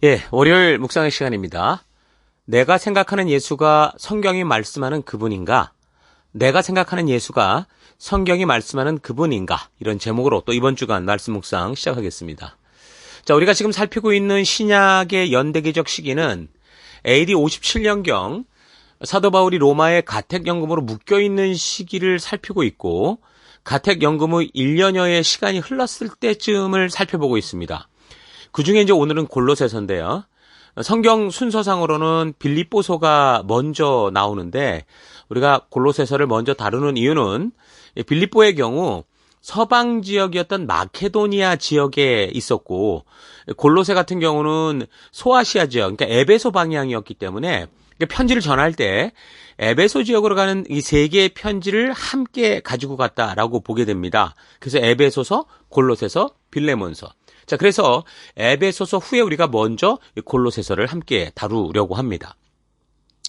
예, 월요일 묵상의 시간입니다. 내가 생각하는 예수가 성경이 말씀하는 그분인가? 내가 생각하는 예수가 성경이 말씀하는 그분인가? 이런 제목으로 또 이번 주간 말씀 묵상 시작하겠습니다. 자, 우리가 지금 살피고 있는 신약의 연대기적 시기는 AD 57년경 사도 바울이 로마의 가택연금으로 묶여있는 시기를 살피고 있고, 가택연금 후 1년여의 시간이 흘렀을 때쯤을 살펴보고 있습니다. 그 중에 이제 오늘은 골로새서인데요. 성경 순서상으로는 빌립보서가 먼저 나오는데, 우리가 골로새서를 먼저 다루는 이유는 빌립보의 경우 서방 지역이었던 마케도니아 지역에 있었고, 골로새 같은 경우는 소아시아 지역, 그러니까 에베소 방향이었기 때문에 편지를 전할 때 에베소 지역으로 가는 이 세 개의 편지를 함께 가지고 갔다라고 보게 됩니다. 그래서 에베소서, 골로새서, 빌레몬서. 자, 그래서 에베소서 후에 우리가 먼저 골로새서를 함께 다루려고 합니다.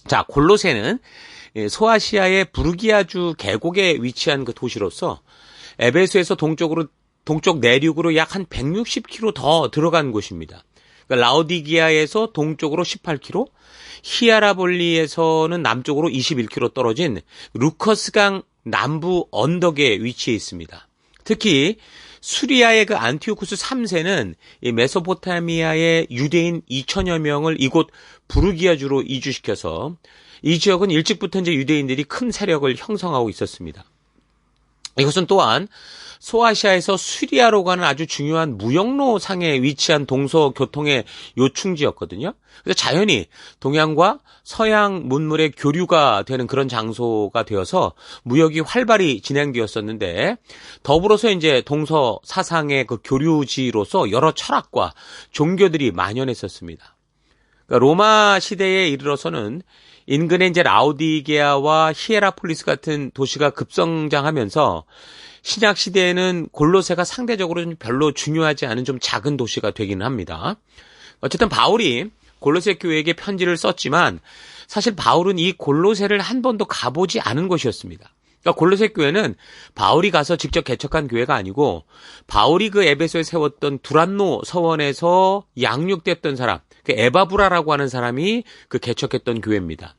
자, 골로새는 소아시아의 부르기아주 계곡에 위치한 그 도시로서 에베소에서 동쪽 내륙으로 약 한 160km 더 들어간 곳입니다. 그러니까 라오디기아에서 동쪽으로 18km, 히아라볼리에서는 남쪽으로 21km 떨어진 루커스강 남부 언덕에 위치해 있습니다. 특히 수리아의 그 안티오쿠스 3세는 이 메소포타미아의 유대인 2천여 명을 이곳 부르기아주로 이주시켜서 이 지역은 일찍부터 이제 유대인들이 큰 세력을 형성하고 있었습니다. 이것은 또한 소아시아에서 수리아로 가는 아주 중요한 무역로 상에 위치한 동서교통의 요충지였거든요. 그래서 자연히 동양과 서양 문물의 교류가 되는 그런 장소가 되어서 무역이 활발히 진행되었었는데, 더불어서 이제 동서 사상의 그 교류지로서 여러 철학과 종교들이 만연했었습니다. 그러니까 로마 시대에 이르러서는 인근의 이제 라오디게아와 히에라폴리스 같은 도시가 급성장하면서 신약 시대에는 골로새가 상대적으로 좀 별로 중요하지 않은 좀 작은 도시가 되기는 합니다. 어쨌든 바울이 골로새 교회에게 편지를 썼지만 사실 바울은 이 골로새를 한 번도 가보지 않은 곳이었습니다. 그러니까 골로새 교회는 바울이 가서 직접 개척한 교회가 아니고 바울이 그 에베소에 세웠던 두란노 서원에서 양육됐던 사람, 그 에바브라라고 하는 사람이 그 개척했던 교회입니다.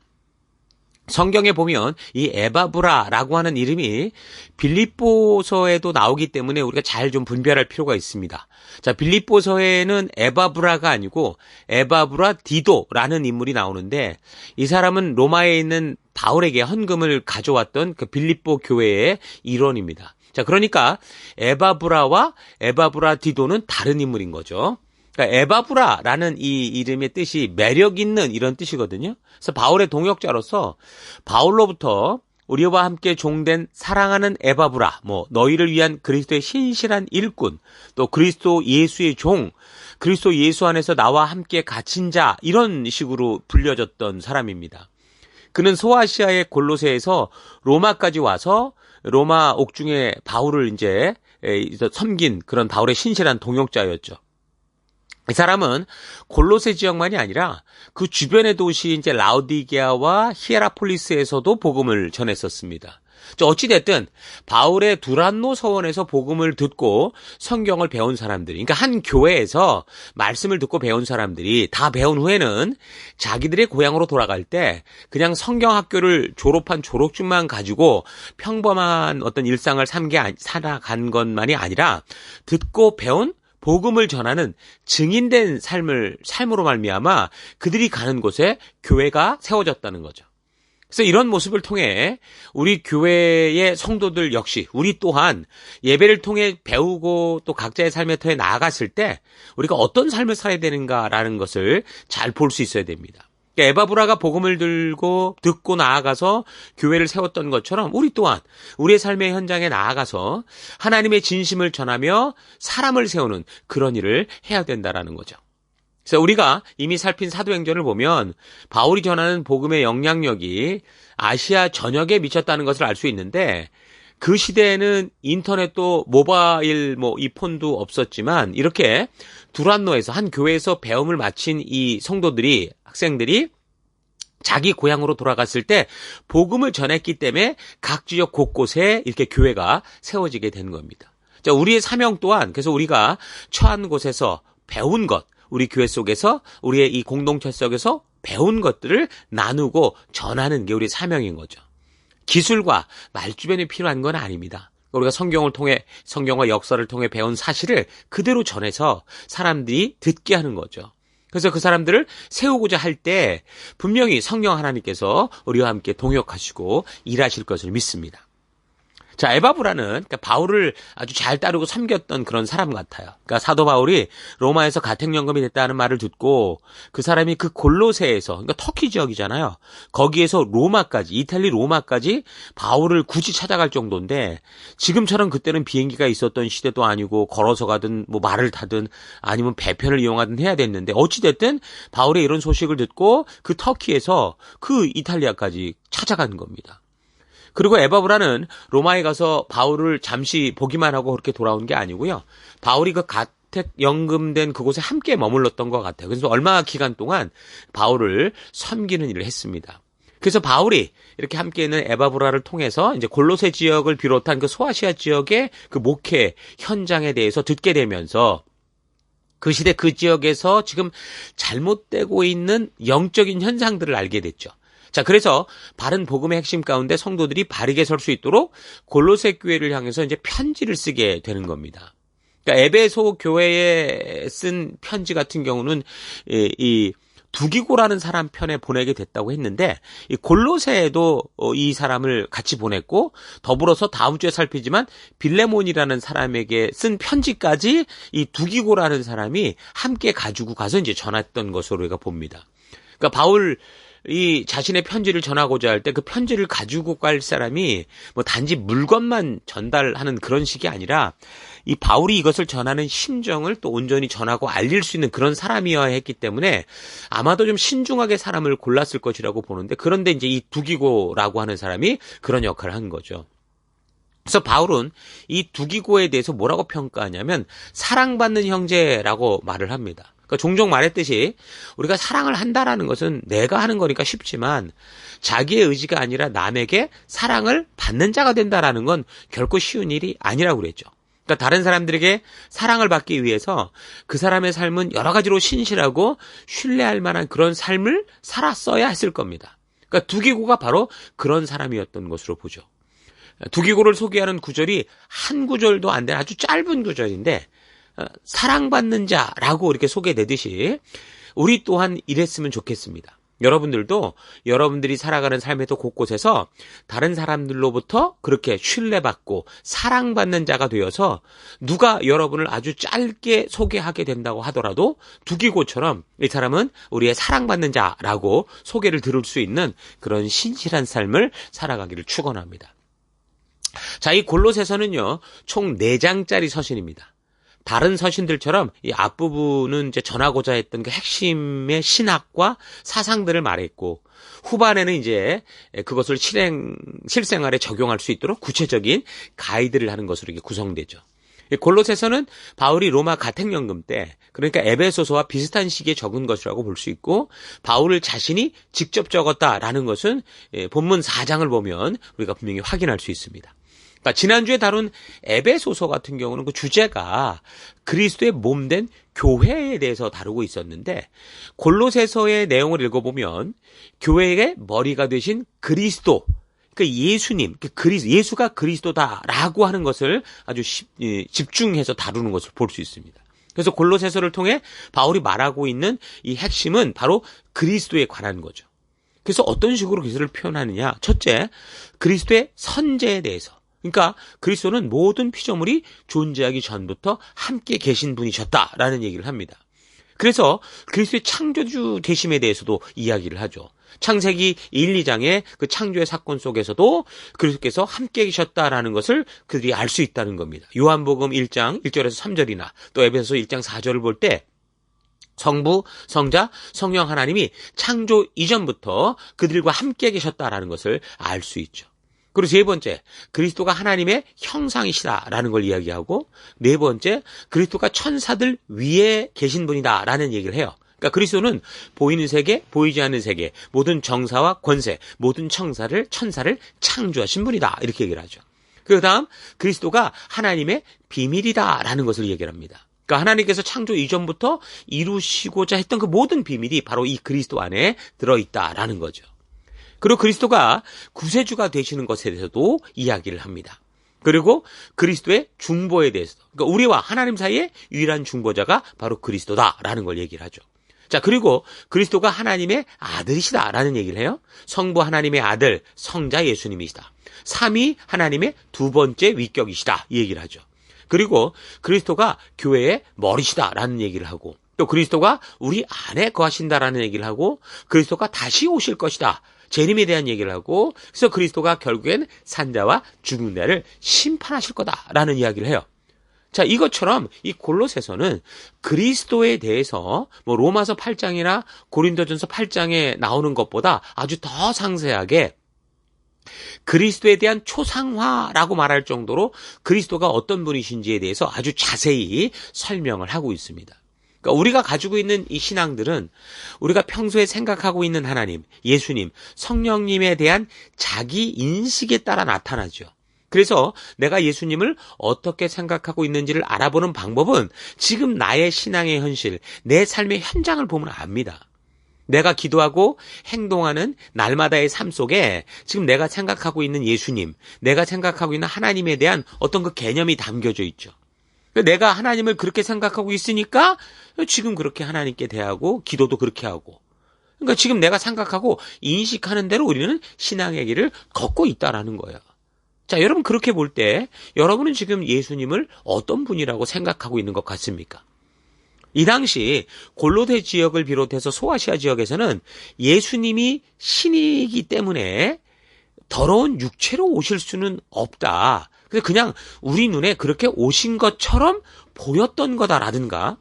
성경에 보면 이 에바브라라고 하는 이름이 빌립보서에도 나오기 때문에 우리가 잘 좀 분별할 필요가 있습니다. 자, 빌립보서에는 에바브라가 아니고 에바브라 디도라는 인물이 나오는데, 이 사람은 로마에 있는 바울에게 헌금을 가져왔던 그 빌립보 교회의 일원입니다. 자, 그러니까 에바브라와 에바브라 디도는 다른 인물인 거죠. 그러니까 에바브라라는 이 이름의 뜻이 매력 있는 이런 뜻이거든요. 그래서 바울의 동역자로서 바울로부터 우리와 함께 종된 사랑하는 에바브라, 너희를 위한 그리스도의 신실한 일꾼, 또 그리스도 예수의 종, 그리스도 예수 안에서 나와 함께 갇힌 자, 이런 식으로 불려졌던 사람입니다. 그는 소아시아의 골로새에서 로마까지 와서 로마 옥중에 바울을 이제 섬긴 그런 바울의 신실한 동역자였죠. 이 사람은 골로새 지역만이 아니라 그 주변의 도시 이제 라오디게아와 히에라폴리스에서도 복음을 전했었습니다. 어찌됐든 바울의 두란노 서원에서 복음을 듣고 성경을 배운 사람들이, 그러니까 한 교회에서 말씀을 듣고 배운 사람들이 다 배운 후에는 자기들의 고향으로 돌아갈 때 그냥 성경학교를 졸업한 졸업증만 가지고 평범한 어떤 일상을 살아간 것만이 아니라 듣고 배운 복음을 전하는 증인된 삶으로 말미암아 그들이 가는 곳에 교회가 세워졌다는 거죠. 그래서 이런 모습을 통해 우리 교회의 성도들 역시 우리 또한 예배를 통해 배우고 또 각자의 삶의 터에 나아갔을 때 우리가 어떤 삶을 살아야 되는가라는 것을 잘 볼 수 있어야 됩니다. 에바브라가 복음을 들고 듣고 나아가서 교회를 세웠던 것처럼 우리 또한 우리의 삶의 현장에 나아가서 하나님의 진심을 전하며 사람을 세우는 그런 일을 해야 된다라는 거죠. 그래서 우리가 이미 살핀 사도행전을 보면 바울이 전하는 복음의 영향력이 아시아 전역에 미쳤다는 것을 알 수 있는데, 그 시대에는 인터넷도 모바일 이 폰도 없었지만 이렇게 두란노에서 한 교회에서 배움을 마친 이 성도들이, 학생들이 자기 고향으로 돌아갔을 때 복음을 전했기 때문에 각 지역 곳곳에 이렇게 교회가 세워지게 된 겁니다. 자, 우리의 사명 또한, 그래서 우리가 처한 곳에서 배운 것, 우리 교회 속에서 우리의 이 공동체 속에서 배운 것들을 나누고 전하는 게 우리의 사명인 거죠. 기술과 말주변이 필요한 건 아닙니다. 우리가 성경을 통해, 성경과 역사를 통해 배운 사실을 그대로 전해서 사람들이 듣게 하는 거죠. 그래서 그 사람들을 세우고자 할 때 분명히 성령 하나님께서 우리와 함께 동역하시고 일하실 것을 믿습니다. 자, 에바브라는 그러니까 바울을 아주 잘 따르고 섬겼던 그런 사람 같아요. 그러니까 사도 바울이 로마에서 가택연금이 됐다는 말을 듣고 그 사람이 그 골로새에서, 그러니까 터키 지역이잖아요. 거기에서 로마까지, 이탈리 로마까지 바울을 굳이 찾아갈 정도인데, 지금처럼 그때는 비행기가 있었던 시대도 아니고 걸어서 가든 뭐 말을 타든 아니면 배편을 이용하든 해야 됐는데, 어찌됐든 바울의 이런 소식을 듣고 그 터키에서 그 이탈리아까지 찾아간 겁니다. 그리고 에바브라는 로마에 가서 바울을 잠시 보기만 하고 그렇게 돌아온 게 아니고요. 바울이 그 가택연금된 그곳에 함께 머물렀던 것 같아요. 그래서 얼마 기간 동안 바울을 섬기는 일을 했습니다. 그래서 바울이 이렇게 함께 있는 에바브라를 통해서 이제 골로새 지역을 비롯한 그 소아시아 지역의 그 목회 현장에 대해서 듣게 되면서 그 시대 그 지역에서 지금 잘못되고 있는 영적인 현상들을 알게 됐죠. 자, 그래서 바른 복음의 핵심 가운데 성도들이 바르게 설 수 있도록 골로새 교회를 향해서 이제 편지를 쓰게 되는 겁니다. 그러니까 에베소 교회에 쓴 편지 같은 경우는 이 두기고라는 사람 편에 보내게 됐다고 했는데, 이 골로새에도 이 사람을 같이 보냈고, 더불어서 다음 주에 살피지만 빌레몬이라는 사람에게 쓴 편지까지 이 두기고라는 사람이 함께 가지고 가서 이제 전했던 것으로 우리가 봅니다. 그러니까 바울 이 자신의 편지를 전하고자 할 때 그 편지를 가지고 갈 사람이 뭐 단지 물건만 전달하는 그런 식이 아니라 이 바울이 이것을 전하는 심정을 또 온전히 전하고 알릴 수 있는 그런 사람이어야 했기 때문에 아마도 좀 신중하게 사람을 골랐을 것이라고 보는데, 그런데 이제 이 두기고라고 하는 사람이 그런 역할을 한 거죠. 그래서 바울은 이 두기고에 대해서 뭐라고 평가하냐면 사랑받는 형제라고 말을 합니다. 그러니까 종종 말했듯이 우리가 사랑을 한다라는 것은 내가 하는 거니까 쉽지만 자기의 의지가 아니라 남에게 사랑을 받는 자가 된다라는 건 결코 쉬운 일이 아니라고 그랬죠. 그러니까 다른 사람들에게 사랑을 받기 위해서 그 사람의 삶은 여러 가지로 신실하고 신뢰할 만한 그런 삶을 살았어야 했을 겁니다. 그러니까 두기고가 바로 그런 사람이었던 것으로 보죠. 두기고를 소개하는 구절이 한 구절도 안 되는 아주 짧은 구절인데, 사랑받는 자라고 이렇게 소개되듯이 우리 또한 이랬으면 좋겠습니다. 여러분들도 여러분들이 살아가는 삶에도 곳곳에서 다른 사람들로부터 그렇게 신뢰받고 사랑받는 자가 되어서 누가 여러분을 아주 짧게 소개하게 된다고 하더라도 두기고처럼 이 사람은 우리의 사랑받는 자라고 소개를 들을 수 있는 그런 신실한 삶을 살아가기를 축원합니다. 자, 이 골로새서는요, 총 4장짜리 서신입니다. 다른 서신들처럼 이 앞부분은 이제 전하고자 했던 그 핵심의 신학과 사상들을 말했고, 후반에는 이제 그것을 실생활에 적용할 수 있도록 구체적인 가이드를 하는 것으로 이게 구성되죠. 골로새서는 바울이 로마 가택연금 때, 그러니까 에베소서와 비슷한 시기에 적은 것이라고 볼 수 있고, 바울 자신이 직접 적었다라는 것은 본문 4장을 보면 우리가 분명히 확인할 수 있습니다. 지난주에 다룬 에베소서 같은 경우는 그 주제가 그리스도의 몸된 교회에 대해서 다루고 있었는데, 골로새서의 내용을 읽어보면 교회의 머리가 되신 그리스도, 그 예수님, 예수가 그리스도다라고 하는 것을 아주 집중해서 다루는 것을 볼 수 있습니다. 그래서 골로새서를 통해 바울이 말하고 있는 이 핵심은 바로 그리스도에 관한 거죠. 그래서 어떤 식으로 그리스도를 표현하느냐? 첫째, 그리스도의 선제에 대해서. 그러니까 그리스도는 모든 피조물이 존재하기 전부터 함께 계신 분이셨다라는 얘기를 합니다. 그래서 그리스도의 창조주 되심에 대해서도 이야기를 하죠. 창세기 1, 2장의 그 창조의 사건 속에서도 그리스도께서 함께 계셨다라는 것을 그들이 알 수 있다는 겁니다. 요한복음 1장 1절에서 3절이나 또 에베소서 1장 4절을 볼 때 성부, 성자, 성령 하나님이 창조 이전부터 그들과 함께 계셨다라는 것을 알 수 있죠. 그리고 세 번째, 그리스도가 하나님의 형상이시다라는 걸 이야기하고, 네 번째, 그리스도가 천사들 위에 계신 분이다라는 얘기를 해요. 그러니까 그리스도는 보이는 세계, 보이지 않는 세계, 모든 정사와 권세, 모든 천사를 창조하신 분이다, 이렇게 얘기를 하죠. 그 다음 그리스도가 하나님의 비밀이다라는 것을 얘기를 합니다. 그러니까 하나님께서 창조 이전부터 이루시고자 했던 그 모든 비밀이 바로 이 그리스도 안에 들어있다라는 거죠. 그리고 그리스도가 구세주가 되시는 것에 대해서도 이야기를 합니다. 그리고 그리스도의 중보에 대해서도, 그러니까 우리와 하나님 사이의 유일한 중보자가 바로 그리스도다라는 걸 얘기를 하죠. 자, 그리고 그리스도가 하나님의 아들이시다라는 얘기를 해요. 성부 하나님의 아들, 성자 예수님이시다. 삼위 하나님의 두 번째 위격이시다, 이 얘기를 하죠. 그리고 그리스도가 교회의 머리시다라는 얘기를 하고, 또 그리스도가 우리 안에 거하신다라는 얘기를 하고, 그리스도가 다시 오실 것이다, 재림에 대한 얘기를 하고, 그래서 그리스도가 결국엔 산자와 죽은 자를 심판하실 거다라는 이야기를 해요. 자, 이것처럼 이 골로새서는 그리스도에 대해서 뭐 로마서 8장이나 고린도전서 8장에 나오는 것보다 아주 더 상세하게 그리스도에 대한 초상화라고 말할 정도로 그리스도가 어떤 분이신지에 대해서 아주 자세히 설명을 하고 있습니다. 그러니까 우리가 가지고 있는 이 신앙들은 우리가 평소에 생각하고 있는 하나님, 예수님, 성령님에 대한 자기 인식에 따라 나타나죠. 그래서 내가 예수님을 어떻게 생각하고 있는지를 알아보는 방법은 지금 나의 신앙의 현실, 내 삶의 현장을 보면 압니다. 내가 기도하고 행동하는 날마다의 삶 속에 지금 내가 생각하고 있는 예수님, 내가 생각하고 있는 하나님에 대한 어떤 그 개념이 담겨져 있죠. 내가 하나님을 그렇게 생각하고 있으니까 지금 그렇게 하나님께 대하고 기도도 그렇게 하고, 그러니까 지금 내가 생각하고 인식하는 대로 우리는 신앙의 길을 걷고 있다라는 거예요. 자, 여러분 그렇게 볼 때 여러분은 지금 예수님을 어떤 분이라고 생각하고 있는 것 같습니까? 이 당시 골로새 지역을 비롯해서 소아시아 지역에서는 예수님이 신이기 때문에 더러운 육체로 오실 수는 없다. 그래서 그냥 우리 눈에 그렇게 오신 것처럼 보였던 거다라든가,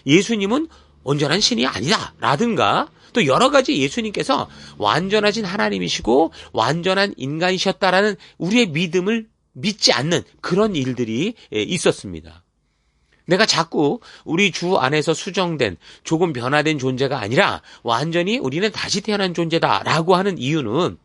예수님은 온전한 신이 아니다 라든가, 또 여러 가지 예수님께서 완전하신 하나님이시고 완전한 인간이셨다라는 우리의 믿음을 믿지 않는 그런 일들이 있었습니다. 내가 자꾸 우리 주 안에서 수정된 조금 변화된 존재가 아니라 완전히 우리는 다시 태어난 존재다라고 하는 이유는,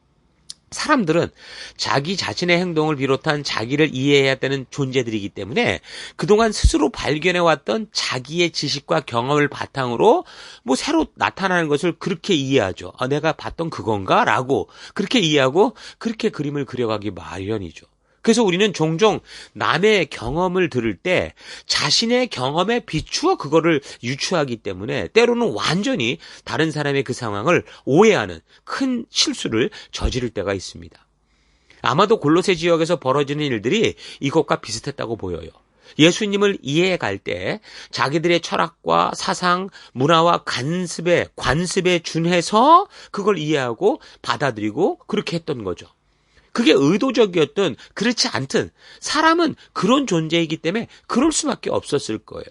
사람들은 자기 자신의 행동을 비롯한 자기를 이해해야 되는 존재들이기 때문에 그동안 스스로 발견해왔던 자기의 지식과 경험을 바탕으로 뭐 새로 나타나는 것을 그렇게 이해하죠. 아, 내가 봤던 그건가? 라고 그렇게 이해하고 그렇게 그림을 그려가기 마련이죠. 그래서 우리는 종종 남의 경험을 들을 때 자신의 경험에 비추어 그거를 유추하기 때문에 때로는 완전히 다른 사람의 그 상황을 오해하는 큰 실수를 저지를 때가 있습니다. 아마도 골로새 지역에서 벌어지는 일들이 이것과 비슷했다고 보여요. 예수님을 이해해 갈 때 자기들의 철학과 사상, 문화와 관습에 준해서 그걸 이해하고 받아들이고 그렇게 했던 거죠. 그게 의도적이었든 그렇지 않든 사람은 그런 존재이기 때문에 그럴 수밖에 없었을 거예요.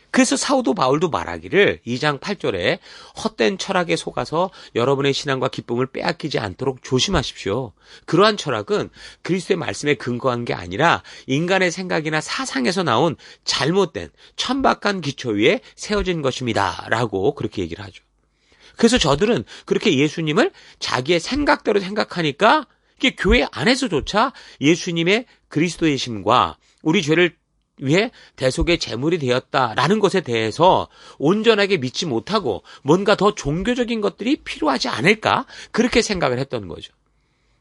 그래서 사도 바울도 말하기를 2장 8절에 헛된 철학에 속아서 여러분의 신앙과 기쁨을 빼앗기지 않도록 조심하십시오. 그러한 철학은 그리스도의 말씀에 근거한 게 아니라 인간의 생각이나 사상에서 나온 잘못된 천박한 기초 위에 세워진 것입니다. 라고 그렇게 얘기를 하죠. 그래서 저들은 그렇게 예수님을 자기의 생각대로 생각하니까 이게 교회 안에서조차 예수님의 그리스도의 심과 우리 죄를 위해 대속의 제물이 되었다라는 것에 대해서 온전하게 믿지 못하고 뭔가 더 종교적인 것들이 필요하지 않을까, 그렇게 생각을 했던 거죠.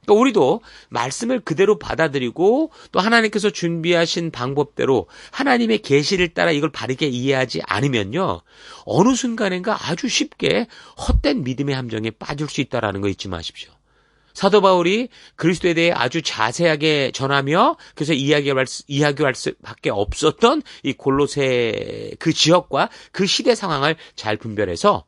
그러니까 우리도 말씀을 그대로 받아들이고 또 하나님께서 준비하신 방법대로 하나님의 계시를 따라 이걸 바르게 이해하지 않으면요, 어느 순간인가 아주 쉽게 헛된 믿음의 함정에 빠질 수 있다는 거 잊지 마십시오. 사도 바울이 그리스도에 대해 아주 자세하게 전하며 그래서 이야기할 수밖에 없었던 이 골로새 그 지역과 그 시대 상황을 잘 분별해서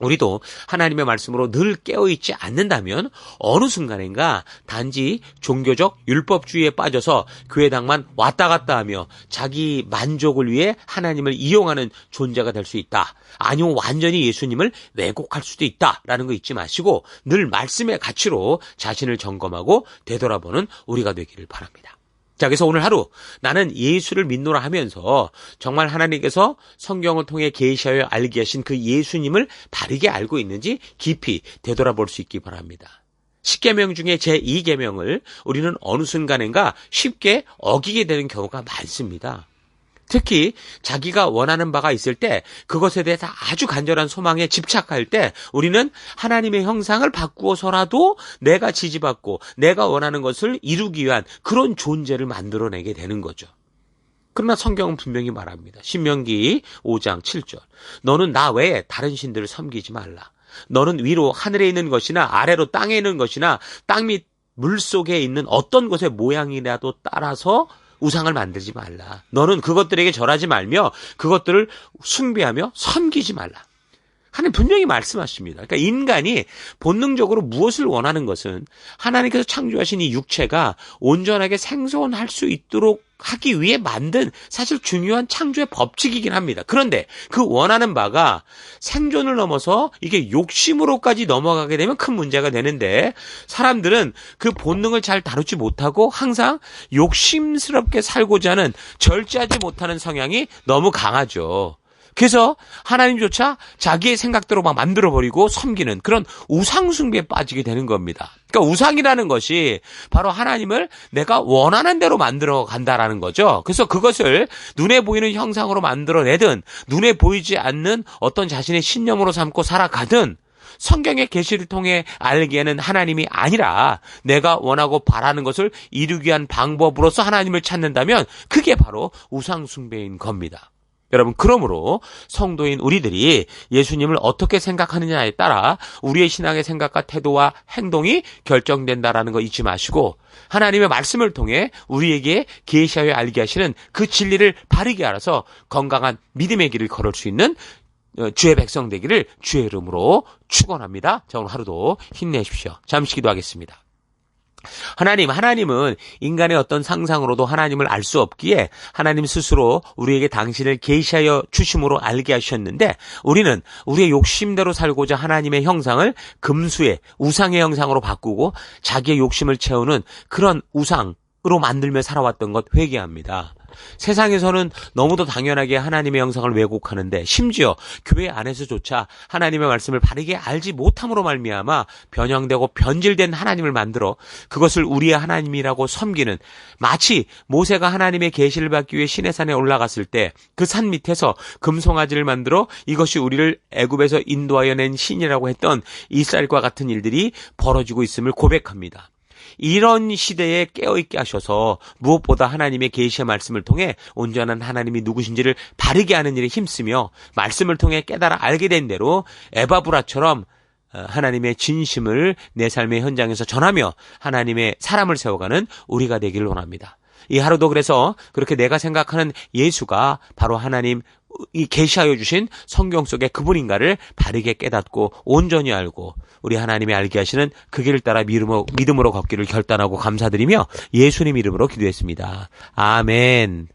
우리도 하나님의 말씀으로 늘 깨어있지 않는다면 어느 순간인가 단지 종교적 율법주의에 빠져서 교회당만 왔다 갔다 하며 자기 만족을 위해 하나님을 이용하는 존재가 될 수 있다. 아니면 완전히 예수님을 왜곡할 수도 있다라는 거 잊지 마시고 늘 말씀의 가치로 자신을 점검하고 되돌아보는 우리가 되기를 바랍니다. 자, 그래서 오늘 하루 나는 예수를 믿노라 하면서 정말 하나님께서 성경을 통해 계시하여 알게 하신 그 예수님을 바르게 알고 있는지 깊이 되돌아볼 수 있기 바랍니다. 10계명 중에 제2계명을 우리는 어느 순간인가 쉽게 어기게 되는 경우가 많습니다. 특히 자기가 원하는 바가 있을 때 그것에 대해서 아주 간절한 소망에 집착할 때 우리는 하나님의 형상을 바꾸어서라도 내가 지지받고 내가 원하는 것을 이루기 위한 그런 존재를 만들어내게 되는 거죠. 그러나 성경은 분명히 말합니다. 신명기 5장 7절. 너는 나 외에 다른 신들을 섬기지 말라. 너는 위로 하늘에 있는 것이나 아래로 땅에 있는 것이나 땅 밑 물속에 있는 어떤 것의 모양이라도 따라서 우상을 만들지 말라. 너는 그것들에게 절하지 말며 그것들을 숭배하며 섬기지 말라. 하나님 분명히 말씀하십니다. 그러니까 인간이 본능적으로 무엇을 원하는 것은 하나님께서 창조하신 이 육체가 온전하게 생존할 수 있도록 하기 위해 만든 사실 중요한 창조의 법칙이긴 합니다. 그런데 그 원하는 바가 생존을 넘어서 이게 욕심으로까지 넘어가게 되면 큰 문제가 되는데 사람들은 그 본능을 잘 다루지 못하고 항상 욕심스럽게 살고자 하는 절제하지 못하는 성향이 너무 강하죠. 그래서 하나님조차 자기의 생각대로 막 만들어버리고 섬기는 그런 우상숭배에 빠지게 되는 겁니다. 그러니까 우상이라는 것이 바로 하나님을 내가 원하는 대로 만들어 간다라는 거죠. 그래서 그것을 눈에 보이는 형상으로 만들어내든 눈에 보이지 않는 어떤 자신의 신념으로 삼고 살아가든 성경의 계시를 통해 알기에는 하나님이 아니라 내가 원하고 바라는 것을 이루기 위한 방법으로서 하나님을 찾는다면 그게 바로 우상숭배인 겁니다. 여러분, 그러므로 성도인 우리들이 예수님을 어떻게 생각하느냐에 따라 우리의 신앙의 생각과 태도와 행동이 결정된다라는 거 잊지 마시고 하나님의 말씀을 통해 우리에게 계시하여 알게 하시는 그 진리를 바르게 알아서 건강한 믿음의 길을 걸을 수 있는 주의 백성 되기를 주의 이름으로 축원합니다. 자, 오늘 하루도 힘내십시오. 잠시 기도하겠습니다. 하나님은 인간의 어떤 상상으로도 하나님을 알 수 없기에 하나님 스스로 우리에게 당신을 계시하여 주심으로 알게 하셨는데 우리는 우리의 욕심대로 살고자 하나님의 형상을 금수의 우상의 형상으로 바꾸고 자기의 욕심을 채우는 그런 우상으로 만들며 살아왔던 것 회개합니다. 세상에서는 너무도 당연하게 하나님의 형상을 왜곡하는데 심지어 교회 안에서조차 하나님의 말씀을 바르게 알지 못함으로 말미암아 변형되고 변질된 하나님을 만들어 그것을 우리의 하나님이라고 섬기는 마치 모세가 하나님의 계시를 받기 위해 시내산에 올라갔을 때 그 산 밑에서 금송아지를 만들어 이것이 우리를 애굽에서 인도하여 낸 신이라고 했던 이스라엘과 같은 일들이 벌어지고 있음을 고백합니다. 이런 시대에 깨어있게 하셔서 무엇보다 하나님의 계시의 말씀을 통해 온전한 하나님이 누구신지를 바르게 아는 일에 힘쓰며 말씀을 통해 깨달아 알게 된 대로 에바브라처럼 하나님의 진심을 내 삶의 현장에서 전하며 하나님의 사람을 세워가는 우리가 되기를 원합니다. 이 하루도 그래서 그렇게 내가 생각하는 예수가 바로 하나님 이 계시하여 주신 성경 속의 그분인가를 바르게 깨닫고 온전히 알고 우리 하나님이 알게 하시는 그 길을 따라 믿음으로 걷기를 결단하고 감사드리며 예수님 이름으로 기도했습니다. 아멘.